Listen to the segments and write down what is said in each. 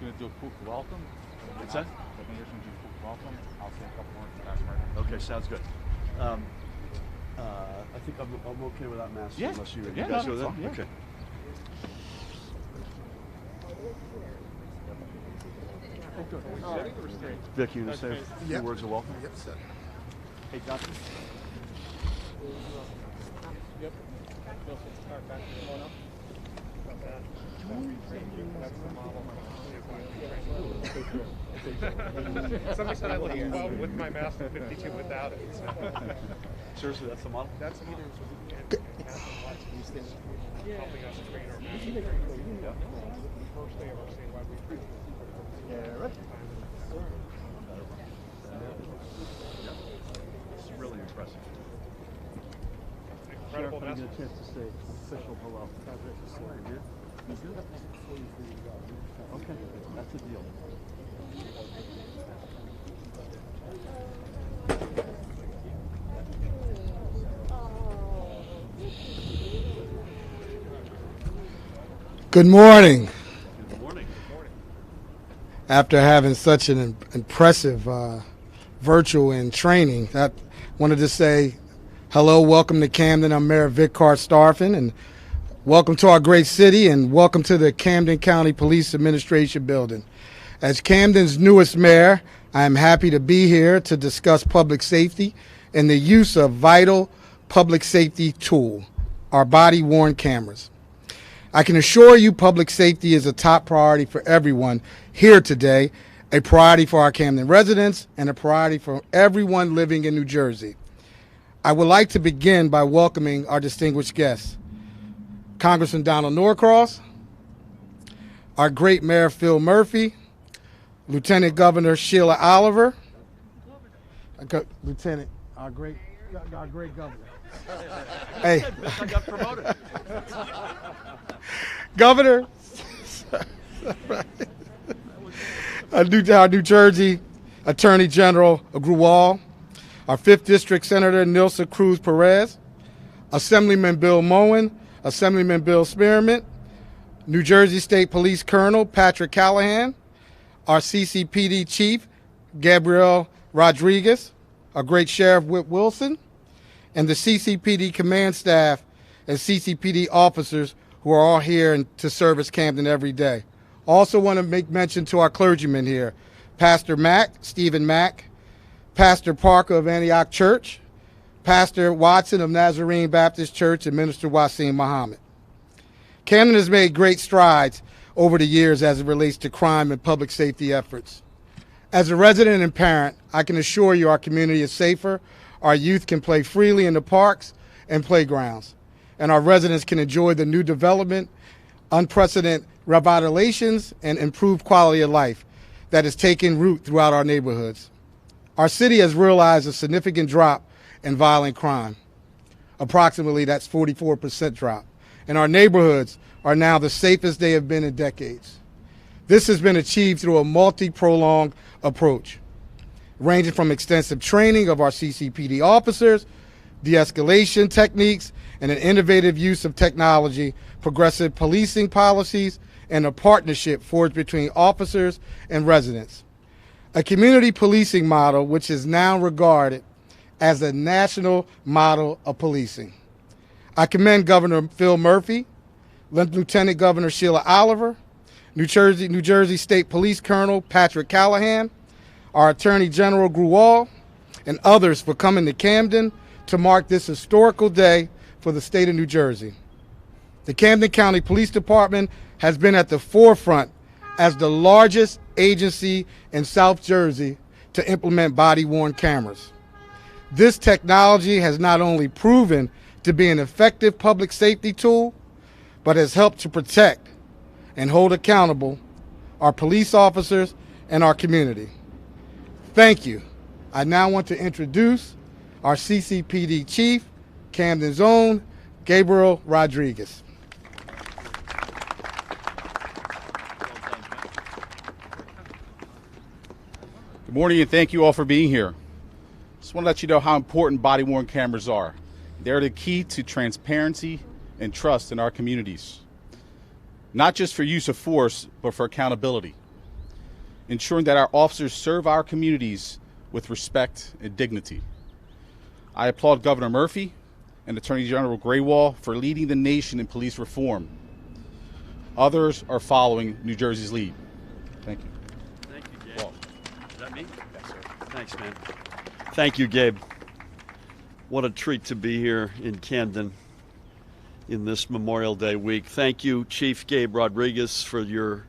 going to do a quick welcome. What's that? The mayor's going to do a quick welcome. I'll say a couple words about it. Okay, sounds good. I think I'm okay without masks unless you Yeah, guys no, go there? that's fine, yeah. Okay. Vic, you want to say a few words of welcome? Yep, sir. Hey, Doctor. Yep. Somebody said I look 12 with my mask and 52 without it. Seriously, that's the model? That's either helping us train our mask. First day of our statewide week. Yeah, right. It's really impressive. Incredible Sheriff, I message. get a chance to say official hello. You good? Okay, that's a deal. Good morning. Good morning. After having such an impressive virtual and training, I wanted to say hello, welcome to Camden. I'm Mayor Vic Starfin, and welcome to our great city, and welcome to the Camden County Police Administration building. As Camden's newest mayor, I am happy to be here to discuss public safety and the use of vital public safety tool, our body-worn cameras. I can assure you public safety is a top priority for everyone here today, a priority for our Camden residents, and a priority for everyone living in New Jersey. I would like to begin by welcoming our distinguished guests, Congressman Donald Norcross, our great Mayor Phil Murphy, Lieutenant Governor Sheila Oliver, Lieutenant, our great governor. Hey, I got promoted. Governor, our New Jersey Attorney General Agrawal, our 5th District Senator Nilsa Cruz Perez, Assemblyman Bill Moen, Assemblyman Bill Spearmint, New Jersey State Police Colonel Patrick Callahan, our CCPD Chief Gabriel Rodriguez, our great Sheriff Whit Wilson, and the CCPD command staff and CCPD officers who are all here to service Camden every day. Also want to make mention to our clergymen here, Pastor Mack, Stephen Mack, Pastor Parker of Antioch Church, Pastor Watson of Nazarene Baptist Church, and Minister Wasim Muhammad. Camden has made great strides over the years as it relates to crime and public safety efforts. As a resident and parent, I can assure you our community is safer, our youth can play freely in the parks and playgrounds, and our residents can enjoy the new development, unprecedented revitalizations, and improved quality of life that is taking root throughout our neighborhoods. Our city has realized a significant drop in violent crime. Approximately, that's 44% drop. And our neighborhoods are now the safest they have been in decades. This has been achieved through a multi-pronged approach, ranging from extensive training of our CCPD officers, de-escalation techniques, and an innovative use of technology, progressive policing policies, and a partnership forged between officers and residents. A community policing model which is now regarded as a national model of policing. I commend Governor Phil Murphy, Lieutenant Governor Sheila Oliver, New Jersey State Police Colonel Patrick Callahan, our Attorney General Gruwal, and others for coming to Camden to mark this historical day for the state of New Jersey. The Camden County Police Department has been at the forefront as the largest agency in South Jersey to implement body-worn cameras. This technology has not only proven to be an effective public safety tool, but has helped to protect and hold accountable our police officers and our community. Thank you. I now want to introduce our CCPD Chief, Camden's own, Gabriel Rodriguez. Good morning, and thank you all for being here. Just want to let you know how important body-worn cameras are. They're the key to transparency and trust in our communities. Not just for use of force, but for accountability. ensuring that our officers serve our communities with respect and dignity. I applaud Governor Murphy and Attorney General Graywall for leading the nation in police reform. Others are following New Jersey's lead. Thank you. Thank you, Gabe. Is that me? Yes, sir. Thanks, man. Thank you, Gabe. What a treat to be here in Camden in this Memorial Day week. Thank you, Chief Gabe Rodriguez, for your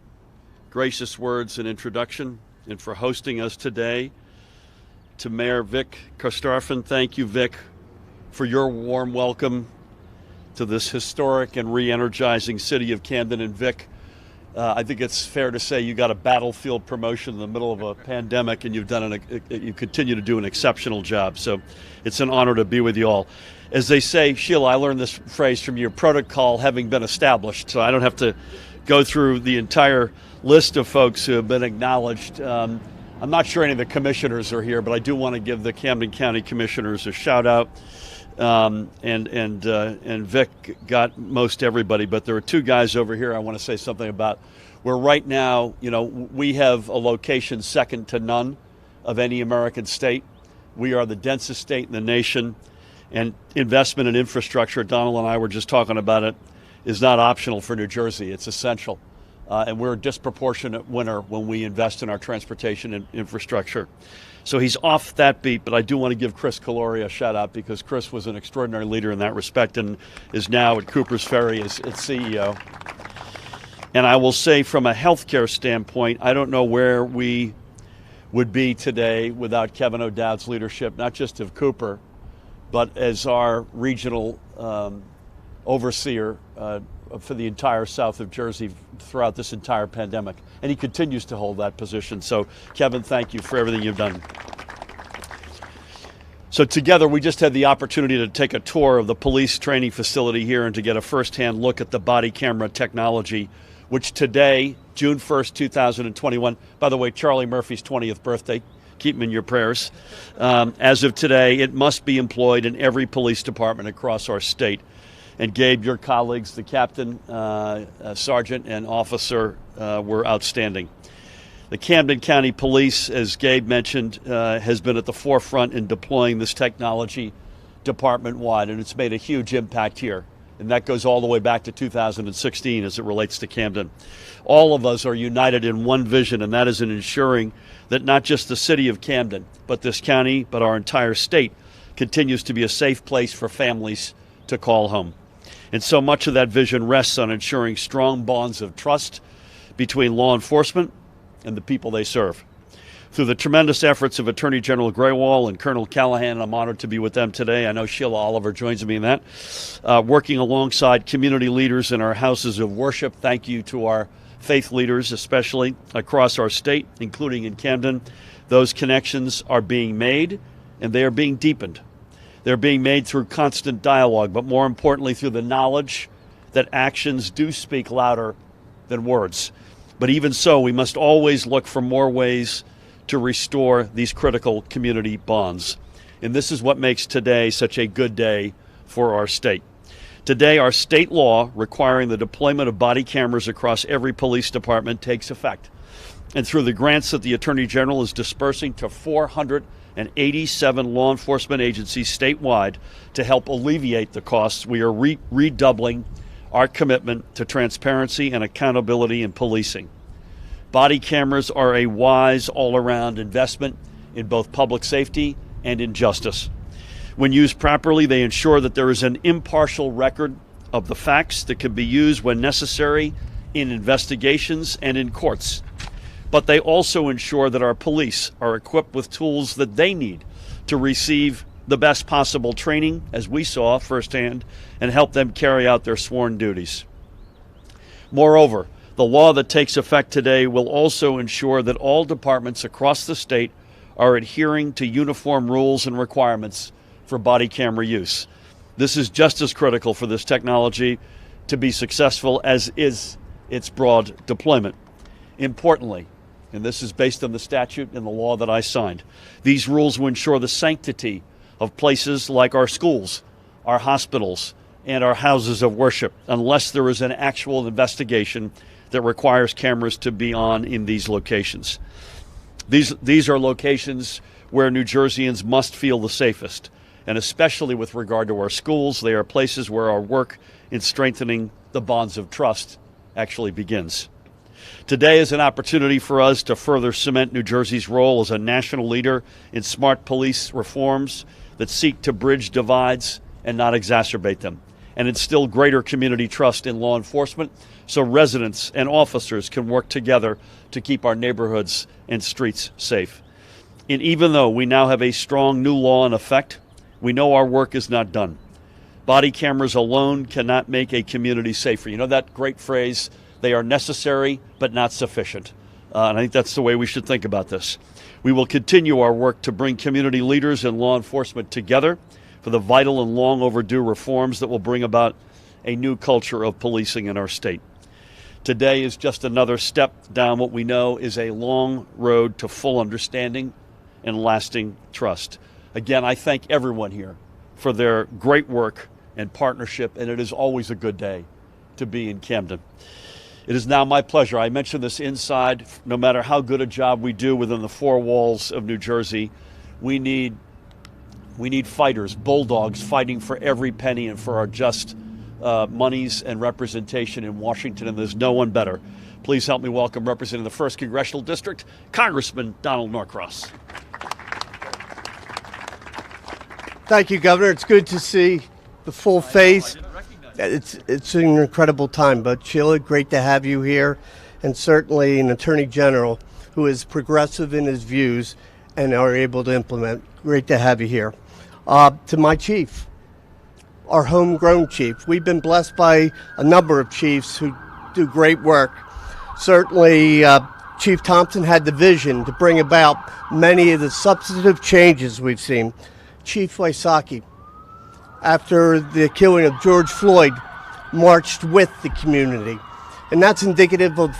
gracious words and introduction and for hosting us today. To Mayor Vic Karstafen, thank you, Vic, for your warm welcome to this historic and re-energizing city of Camden. And Vic, I think it's fair to say you got a battlefield promotion in the middle of a pandemic, and you continue to do an exceptional job. So it's an honor to be with you all. As they say, Sheila, I learned this phrase from your protocol having been established, so I don't have to go through the entire list of folks who have been acknowledged. I'm not sure any of the commissioners are here, but I do want to give the Camden County commissioners a shout out. And Vic got most everybody, but there are two guys over here I want to say something about. Where right now, we have a location second to none of any American state. We are the densest state in the nation, and investment in infrastructure, Donald and I were just talking about it, is not optional for New Jersey. It's essential. And we're a disproportionate winner when we invest in our transportation and infrastructure. So he's off that beat, but I do want to give Chris Calori a shout out because Chris was an extraordinary leader in that respect and is now at Cooper's Ferry as its CEO. And I will say from a healthcare standpoint, I don't know where we would be today without Kevin O'Dowd's leadership, not just of Cooper, but as our regional overseer for the entire south of Jersey throughout this entire pandemic. And he continues to hold that position. So, Kevin, thank you for everything you've done. So together, we just had the opportunity to take a tour of the police training facility here and to get a firsthand look at the body camera technology, which today, June 1st, 2021, by the way, Charlie Murphy's 20th birthday, keep him in your prayers. As of today, it must be employed in every police department across our state. And Gabe, your colleagues, the captain, sergeant, and officer were outstanding. The Camden County Police, as Gabe mentioned, has been at the forefront in deploying this technology department-wide, and it's made a huge impact here. And that goes all the way back to 2016 as it relates to Camden. All of us are united in one vision, and that is in ensuring that not just the city of Camden, but this county, but our entire state continues to be a safe place for families to call home. And so much of that vision rests on ensuring strong bonds of trust between law enforcement and the people they serve. Through the tremendous efforts of Attorney General Graywall and Colonel Callahan, I'm honored to be with them today. I know Sheila Oliver joins me in that. Working alongside community leaders in our houses of worship, thank you to our faith leaders, especially across our state, including in Camden. Those connections are being made, and they are being deepened. They're being made through constant dialogue, but more importantly, through the knowledge that actions do speak louder than words. But even so, we must always look for more ways to restore these critical community bonds. And this is what makes today such a good day for our state. Today, our state law requiring the deployment of body cameras across every police department takes effect. And through the grants that the Attorney General is dispersing to 487 law enforcement agencies statewide to help alleviate the costs, we are redoubling our commitment to transparency and accountability in policing. Body cameras are a wise all-around investment in both public safety and in justice. When used properly, they ensure that there is an impartial record of the facts that can be used when necessary in investigations and in courts. But they also ensure that our police are equipped with tools that they need to receive the best possible training, as we saw firsthand, and help them carry out their sworn duties. Moreover, the law that takes effect today will also ensure that all departments across the state are adhering to uniform rules and requirements for body camera use. This is just as critical for this technology to be successful as is its broad deployment. Importantly, and this is based on the statute and the law that I signed, these rules will ensure the sanctity of places like our schools, our hospitals, and our houses of worship, unless there is an actual investigation that requires cameras to be on in these locations. These are locations where New Jerseyans must feel the safest, and especially with regard to our schools, they are places where our work in strengthening the bonds of trust actually begins. Today is an opportunity for us to further cement New Jersey's role as a national leader in smart police reforms that seek to bridge divides and not exacerbate them, and instill greater community trust in law enforcement so residents and officers can work together to keep our neighborhoods and streets safe. And even though we now have a strong new law in effect, we know our work is not done. Body cameras alone cannot make a community safer. You know that great phrase, they are necessary but not sufficient. And I think that's the way we should think about this. We will continue our work to bring community leaders and law enforcement together for the vital and long overdue reforms that will bring about a new culture of policing in our state. Today is just another step down what we know is a long road to full understanding and lasting trust. Again, I thank everyone here for their great work and partnership, and it is always a good day to be in Camden. It is now my pleasure. I mentioned this inside. No matter how good a job we do within the four walls of New Jersey, we need fighters, bulldogs fighting for every penny and for our just monies and representation in Washington, and there's no one better. Please help me welcome, representing the 1st Congressional District, Congressman Donald Norcross. Thank you, Governor. It's good to see the full face. It's an incredible time, but Sheila, great to have you here, and certainly an Attorney General who is progressive in his views and are able to implement. Great to have you here. To my chief, our homegrown chief. We've been blessed by a number of chiefs who do great work. Certainly, Chief Thompson had the vision to bring about many of the substantive changes we've seen. Chief Wysocki, after the killing of George Floyd, marched with the community. And that's indicative of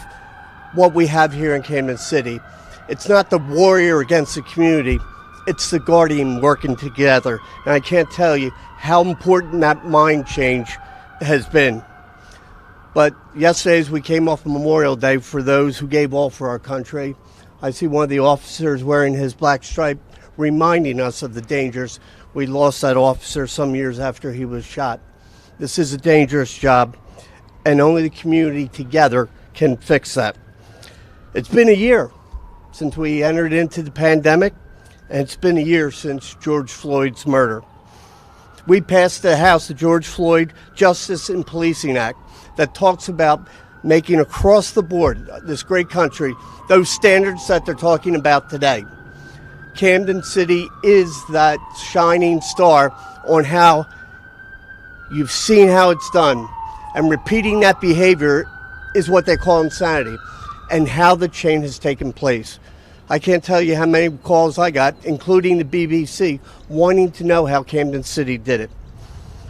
what we have here in Camden City. It's not the warrior against the community, it's the guardian working together. And I can't tell you how important that mind change has been. But yesterday, as we came off Memorial Day, for those who gave all for our country, I see one of the officers wearing his black stripe, reminding us of the dangers. We lost that officer some years after he was shot. This is a dangerous job, and only the community together can fix that. It's been a year since we entered into the pandemic, and it's been a year since George Floyd's murder. We passed the House the George Floyd Justice and Policing Act that talks about making across the board, this great country, those standards that they're talking about today. Camden City is that shining star on how you've seen how it's done. And repeating that behavior is what they call insanity, and how the change has taken place. I can't tell you how many calls I got, including the BBC, wanting to know how Camden City did it.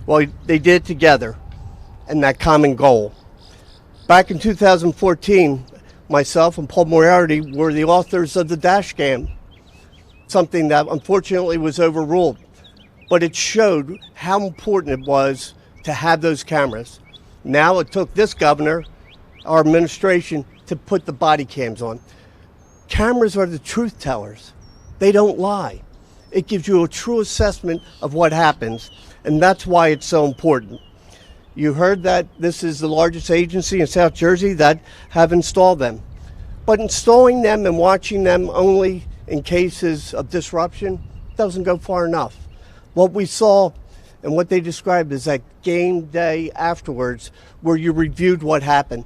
Well, they did it together, and that common goal. Back in 2014, myself and Paul Moriarty were the authors of the dash cam, something that unfortunately was overruled. But it showed how important it was to have those cameras. Now it took this governor, our administration, to put the body cams on. Cameras are the truth tellers. They don't lie. It gives you a true assessment of what happens, and that's why it's so important. You heard that this is the largest agency in South Jersey that have installed them. But installing them and watching them only in cases of disruption doesn't go far enough. What we saw and what they described is that game day afterwards, where you reviewed what happened.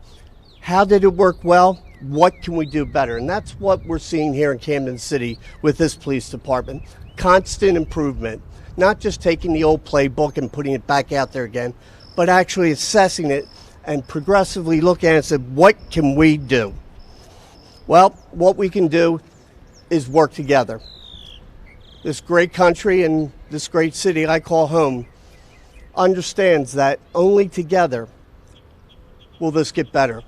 How did it work well? What can we do better? And that's what we're seeing here in Camden City with this police department. Constant improvement, not just taking the old playbook and putting it back out there again, but actually assessing it and progressively looking at it and saying, what can we do? Well, what we can do is work together. This great country and this great city I call home understands that only together will this get better.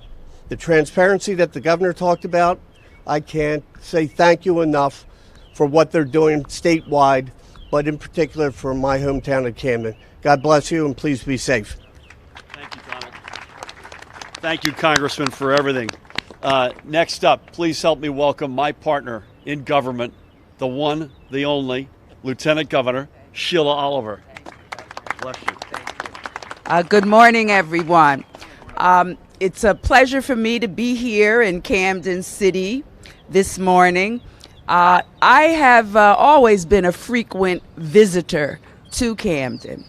The transparency that the governor talked about, I can't say thank you enough for what they're doing statewide, but in particular for my hometown of Camden. God bless you, and please be safe. Thank you, Donald. Thank you, Congressman, for everything. Next up, please help me welcome my partner in government, the one, the only, Lieutenant Governor Sheila Oliver. Bless you. Good morning, everyone. It's a pleasure for me to be here in Camden City this morning. I have always been a frequent visitor to Camden.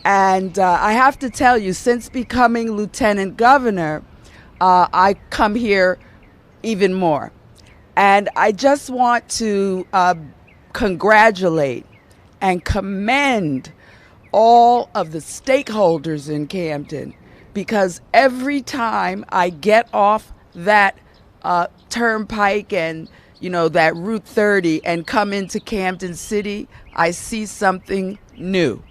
And I have to tell you, since becoming Lieutenant Governor, I come here even more. And I just want to congratulate and commend all of the stakeholders in Camden, because every time I get off that turnpike and that Route 30 and come into Camden City, I see something new.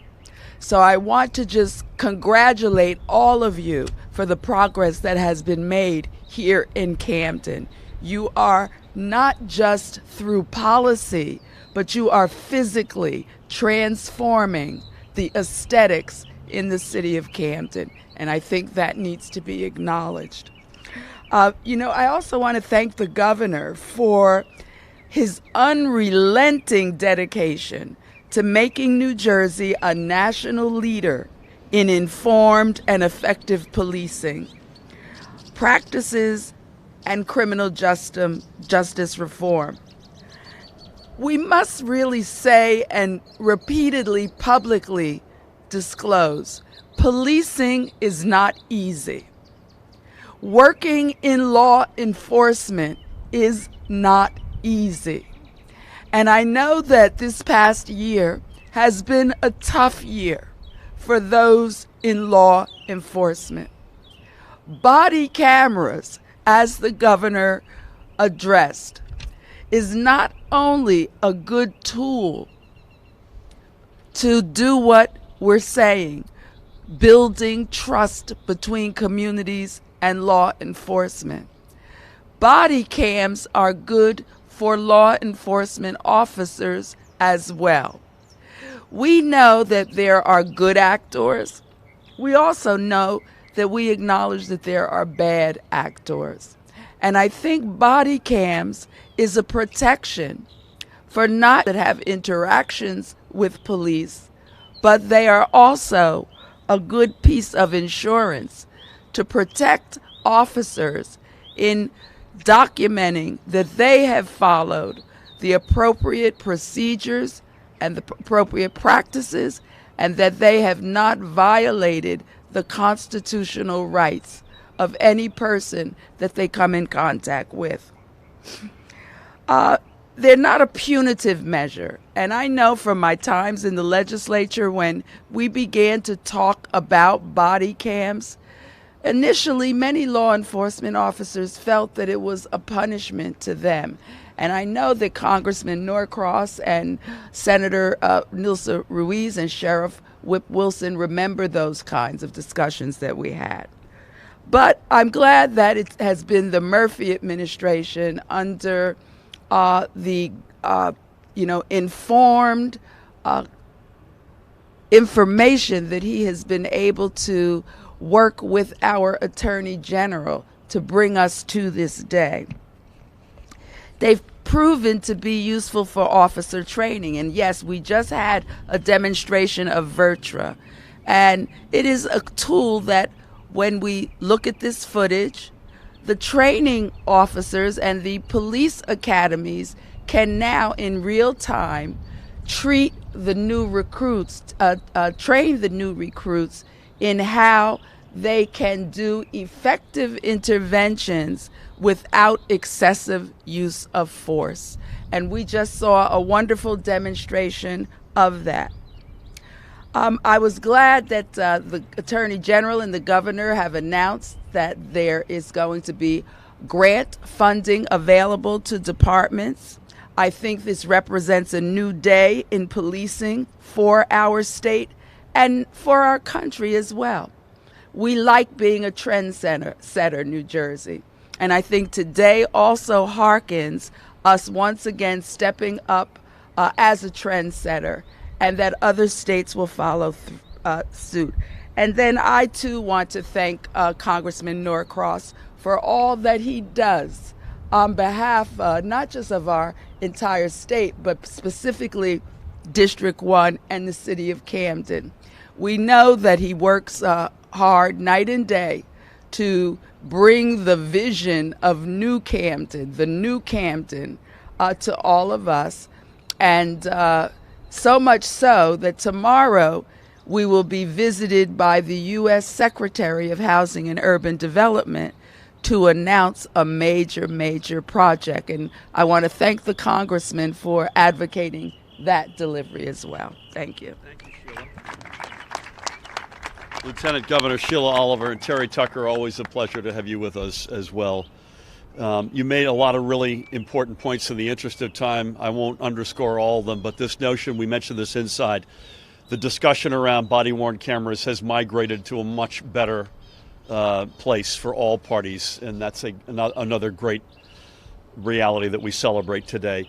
So I want to just congratulate all of you for the progress that has been made here in Camden. You are not just through policy, but you are physically transforming the aesthetics in the city of Camden, and I think that needs to be acknowledged. I also want to thank the governor for his unrelenting dedication to making New Jersey a national leader in informed and effective policing practices and criminal justice reform. We must really say and repeatedly publicly disclose, policing is not easy. Working in law enforcement is not easy. And I know that this past year has been a tough year for those in law enforcement. Body cameras, as the governor addressed, is not only a good tool to do what we're saying, building trust between communities and law enforcement. Body cams are good for law enforcement officers as well. We know that there are good actors. We also know that we acknowledge that there are bad actors. And I think body cams is a protection for not that have interactions with police, but they are also a good piece of insurance to protect officers in documenting that they have followed the appropriate procedures and the appropriate practices, and that they have not violated the constitutional rights of any person that they come in contact with. They're not a punitive measure. And I know from my times in the legislature when we began to talk about body cams, initially many law enforcement officers felt that it was a punishment to them. And I know that Congressman Norcross and Senator Nilsa Ruiz and Sheriff Whip Wilson remember those kinds of discussions that we had. But I'm glad that it has been the Murphy administration under the informed information that he has been able to work with our Attorney General to bring us to this day. They've proven to be useful for officer training. And yes, we just had a demonstration of VirTra. And it is a tool that when we look at this footage, the training officers and the police academies can now in real time treat the new recruits, train the new recruits in how they can do effective interventions without excessive use of force. And we just saw a wonderful demonstration of that. I was glad that the Attorney General and the Governor have announced that there is going to be grant funding available to departments. I think this represents a new day in policing for our state and for our country as well. We like being a trendsetter, New Jersey. And I think today also harkens us once again stepping up as a trendsetter, and that other states will follow suit. And then I too want to thank Congressman Norcross for all that he does on behalf not just of our entire state, but specifically District 1 and the city of Camden. We know that he works hard night and day to bring the vision of New Camden, the new Camden, to all of us. And so much so that tomorrow we will be visited by the U.S. Secretary of Housing and Urban Development to announce a major project. And I want to thank the congressman for advocating that delivery as well. Thank you. Thank you, Sheila. Lieutenant Governor Sheila Oliver and Terry Tucker, always a pleasure to have you with us as well. You made a lot of really important points in the interest of time. I won't underscore all of them, but this notion, we mentioned this inside, the discussion around body-worn cameras has migrated to a much better place for all parties, and that's another great reality that we celebrate today.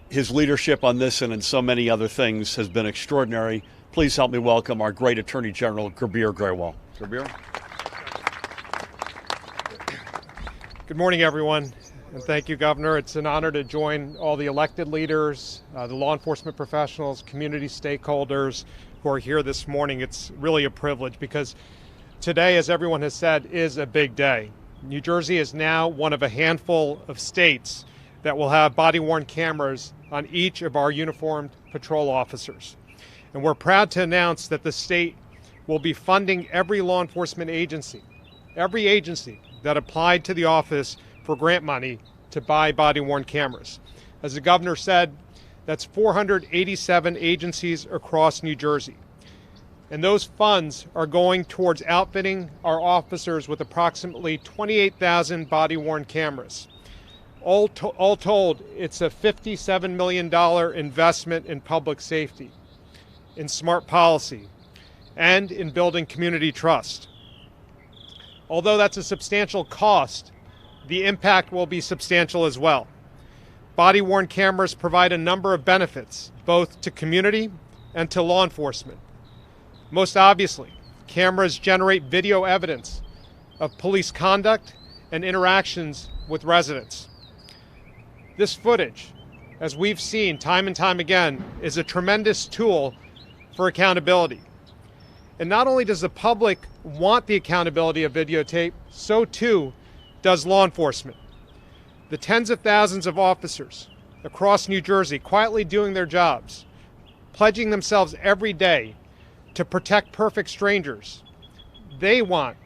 His leadership on this and in so many other things has been extraordinary. Please help me welcome our great Attorney General, Kabir Grewal. Kabir. Good morning, everyone, and thank you, Governor. It's an honor to join all the elected leaders, the law enforcement professionals, community stakeholders who are here this morning. It's really a privilege because today, as everyone has said, is a big day. New Jersey is now one of a handful of states that will have body-worn cameras on each of our uniformed patrol officers. And we're proud to announce that the state will be funding every law enforcement agency, every agency that applied to the office for grant money to buy body-worn cameras. As the governor said, that's 487 agencies across New Jersey. And those funds are going towards outfitting our officers with approximately 28,000 body-worn cameras. All told, it's a $57 million investment in public safety, in smart policy, and in building community trust. Although that's a substantial cost, the impact will be substantial as well. Body-worn cameras provide a number of benefits, both to community and to law enforcement. Most obviously, cameras generate video evidence of police conduct and interactions with residents. This footage, as we've seen time and time again, is a tremendous tool for accountability. And not only does the public want the accountability of videotape, so too does law enforcement. The tens of thousands of officers across New Jersey quietly doing their jobs, pledging themselves every day to protect perfect strangers. They want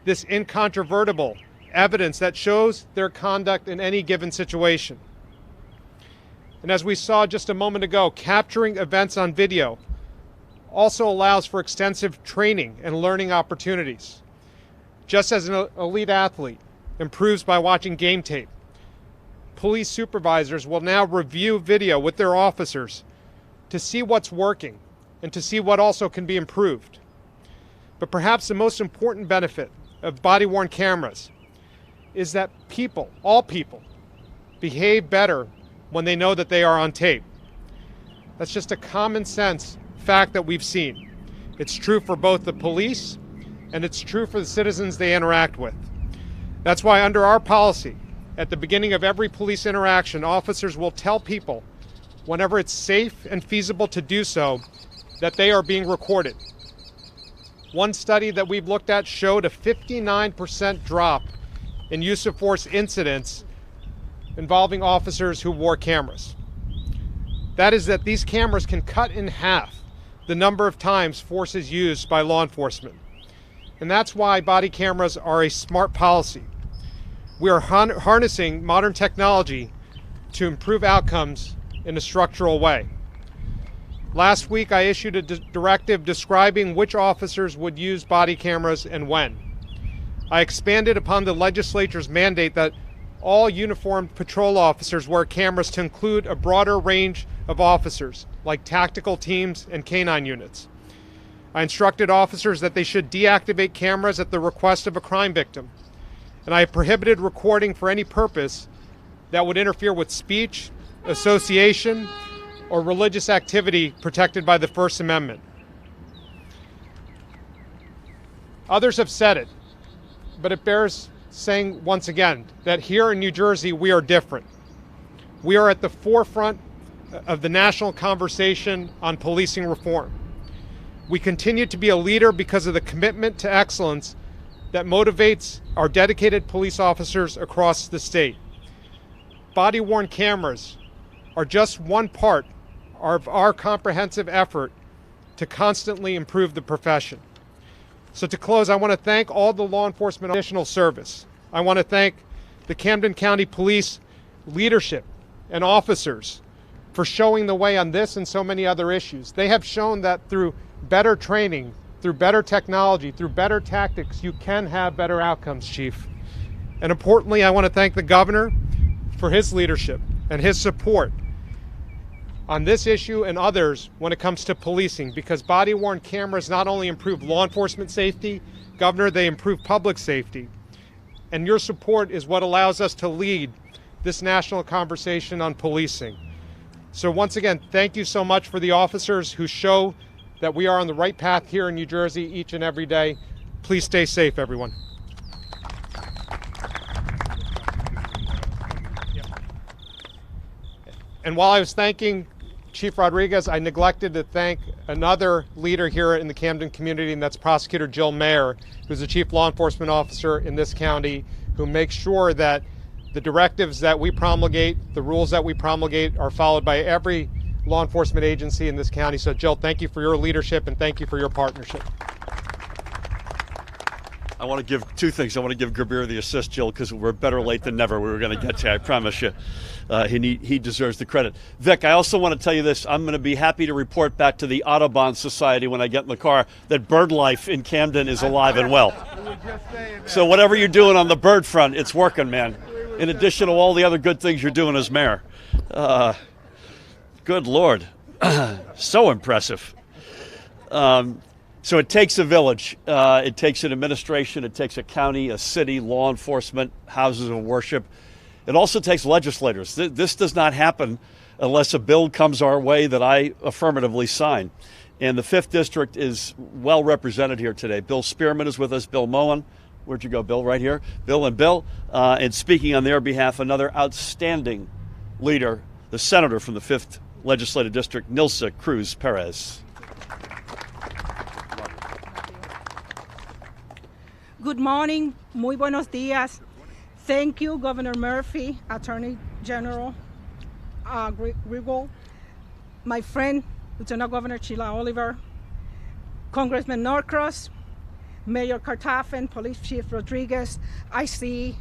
this incontrovertible evidence that shows their conduct in any given situation. And as we saw just a moment ago, capturing events on video also allows for extensive training and learning opportunities. Just as an elite athlete improves by watching game tape, police supervisors will now review video with their officers to see what's working and to see what also can be improved. But perhaps the most important benefit of body-worn cameras is that people, all people, behave better when they know that they are on tape. That's just a common sense fact that we've seen. It's true for both the police and it's true for the citizens they interact with. That's why under our policy, at the beginning of every police interaction, officers will tell people, whenever it's safe and feasible to do so, that they are being recorded. One study that we've looked at showed a 59% drop in use of force incidents involving officers who wore cameras. That is that these cameras can cut in half the number of times force is used by law enforcement. And that's why body cameras are a smart policy. We are harnessing modern technology to improve outcomes in a structural way. Last week, I issued a directive describing which officers would use body cameras and when. I expanded upon the legislature's mandate that all uniformed patrol officers wear cameras to include a broader range of officers, like tactical teams and canine units. I instructed officers that they should deactivate cameras at the request of a crime victim. And I prohibited recording for any purpose that would interfere with speech, association, or religious activity protected by the First Amendment. Others have said it, but it bears saying once again that here in New Jersey, we are different. We are at the forefront of the national conversation on policing reform. We continue to be a leader because of the commitment to excellence that motivates our dedicated police officers across the state. Body-worn cameras are just one part of our comprehensive effort to constantly improve the profession. So to close, I want to thank all the law enforcement additional service. I want to thank the Camden County Police leadership and officers for showing the way on this and so many other issues. They have shown that through better training, through better technology, through better tactics, you can have better outcomes, Chief. And importantly, I want to thank the governor for his leadership and his support on this issue and others when it comes to policing, because body-worn cameras not only improve law enforcement safety, Governor, they improve public safety. And your support is what allows us to lead this national conversation on policing. So once again, thank you so much for the officers who show that we are on the right path here in New Jersey each and every day. Please stay safe, everyone. And while I was thanking Chief Rodriguez, I neglected to thank another leader here in the Camden community, and that's Prosecutor Jill Mayer, who's the Chief Law Enforcement Officer in this county, who makes sure that the directives that we promulgate, the rules that we promulgate, are followed by every law enforcement agency in this county. So Jill, thank you for your leadership and thank you for your partnership. I want to give two things. I want to give Gabir the assist, Jill, because we're better late than never. We were going to get to, I promise you. He deserves the credit. Vic, I also want to tell you this. I'm going to be happy to report back to the Audubon Society when I get in the car that bird life in Camden is alive and well. So whatever you're doing on the bird front, it's working, man. In addition to all the other good things you're doing as mayor. Good Lord. So impressive. So it takes a village. It takes an administration. It takes a county, a city, law enforcement, houses of worship. It also takes legislators. This does not happen unless a bill comes our way that I affirmatively sign. And the 5th District is well represented here today. Bill Spearman is with us, Bill Moen. Where'd you go, Bill? Right here. Bill and Bill. And speaking on their behalf, another outstanding leader, the senator from the 5th Legislative District, Nilsa Cruz Perez. Good morning, muy buenos días. Thank you, Governor Murphy, Attorney General Grigol, my friend, Lieutenant Governor Sheila Oliver, Congressman Norcross, Mayor Kartafen, Police Chief Rodriguez. I see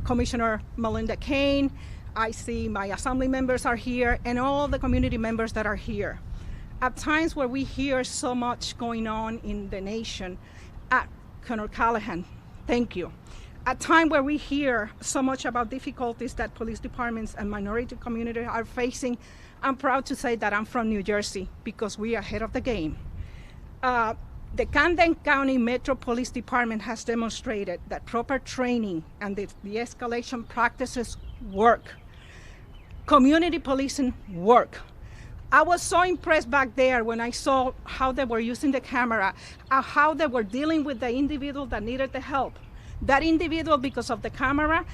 Commissioner Melinda Kane. I see my assembly members are here and all the community members that are here. At times where we hear so much going on in the nation, Colonel Callahan, thank you. At time where we hear so much about difficulties that police departments and minority communities are facing, I'm proud to say that I'm from New Jersey because we are ahead of the game. The Camden County Metro Police Department has demonstrated that proper training and the de-escalation practices work. Community policing work. I was so impressed back there when I saw how they were using the camera, how they were dealing with the individual that needed the help. That individual, because of the camera,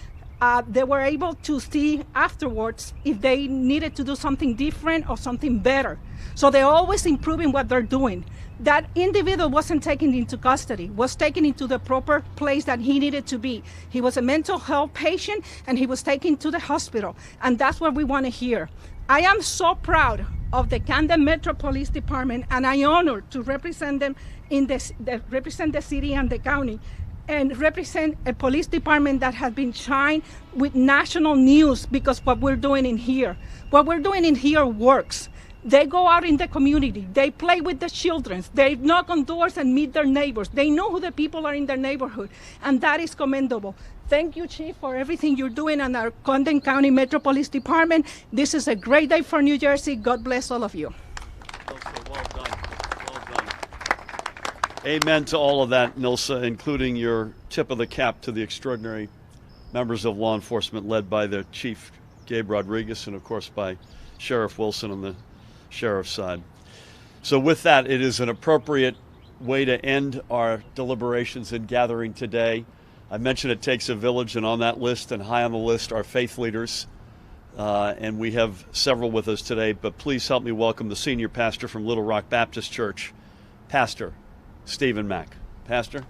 they were able to see afterwards if they needed to do something different or something better. So they're always improving what they're doing. That individual wasn't taken into custody, was taken into the proper place that he needed to be. He was a mental health patient and he was taken to the hospital. And that's what we want to hear. I am so proud of the Camden Metro Police Department, and I'm honored to represent them represent the city and the county, and represent a police department that has been shined with national news because what we're doing in here. What we're doing in here works. They go out in the community, they play with the children, they knock on doors and meet their neighbors. They know who the people are in their neighborhood, and that is commendable. Thank you, Chief, for everything you're doing on our Camden County Metro Police Department. This is a great day for New Jersey. God bless all of you. Well done. Well done. Amen to all of that, Nilsa, including your tip of the cap to the extraordinary members of law enforcement led by the Chief Gabe Rodriguez and, of course, by Sheriff Wilson on the sheriff's side. So with that, it is an appropriate way to end our deliberations and gathering today. I mentioned it takes a village, and on that list and high on the list are faith leaders. And we have several with us today, but please help me welcome the senior pastor from Little Rock Baptist Church, Pastor Stephen Mack. Pastor.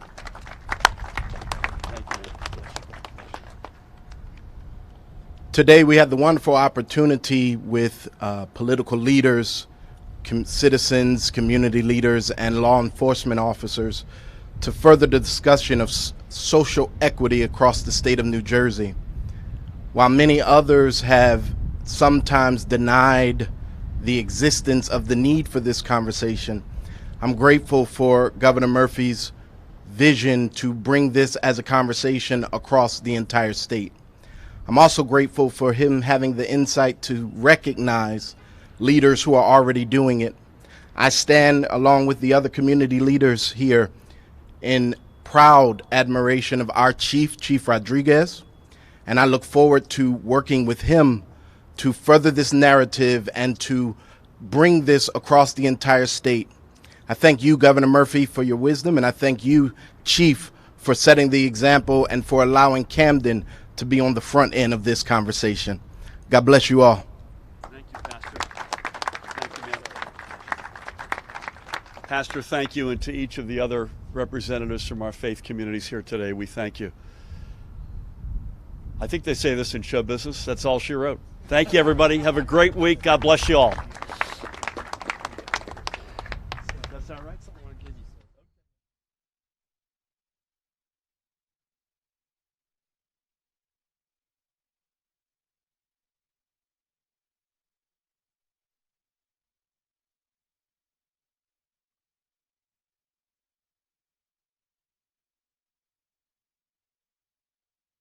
Today we had the wonderful opportunity with political leaders, citizens, community leaders, and law enforcement officers to further the discussion of social equity across the state of New Jersey. While many others have sometimes denied the existence of the need for this conversation, I'm grateful for Governor Murphy's vision to bring this as a conversation across the entire state. I'm also grateful for him having the insight to recognize leaders who are already doing it. I stand along with the other community leaders here in proud admiration of our Chief Rodriguez, and I look forward to working with him to further this narrative and to bring this across the entire state. I thank you, Governor Murphy, for your wisdom, and I thank you, Chief, for setting the example and for allowing Camden to be on the front end of this conversation. God bless you all. Thank you, Pastor. Thank you, man. Pastor, thank you, and to each of the other representatives from our faith communities here today, we thank you. I think they say this in show business. That's all she wrote. Thank you, everybody. Have a great week. God bless you all.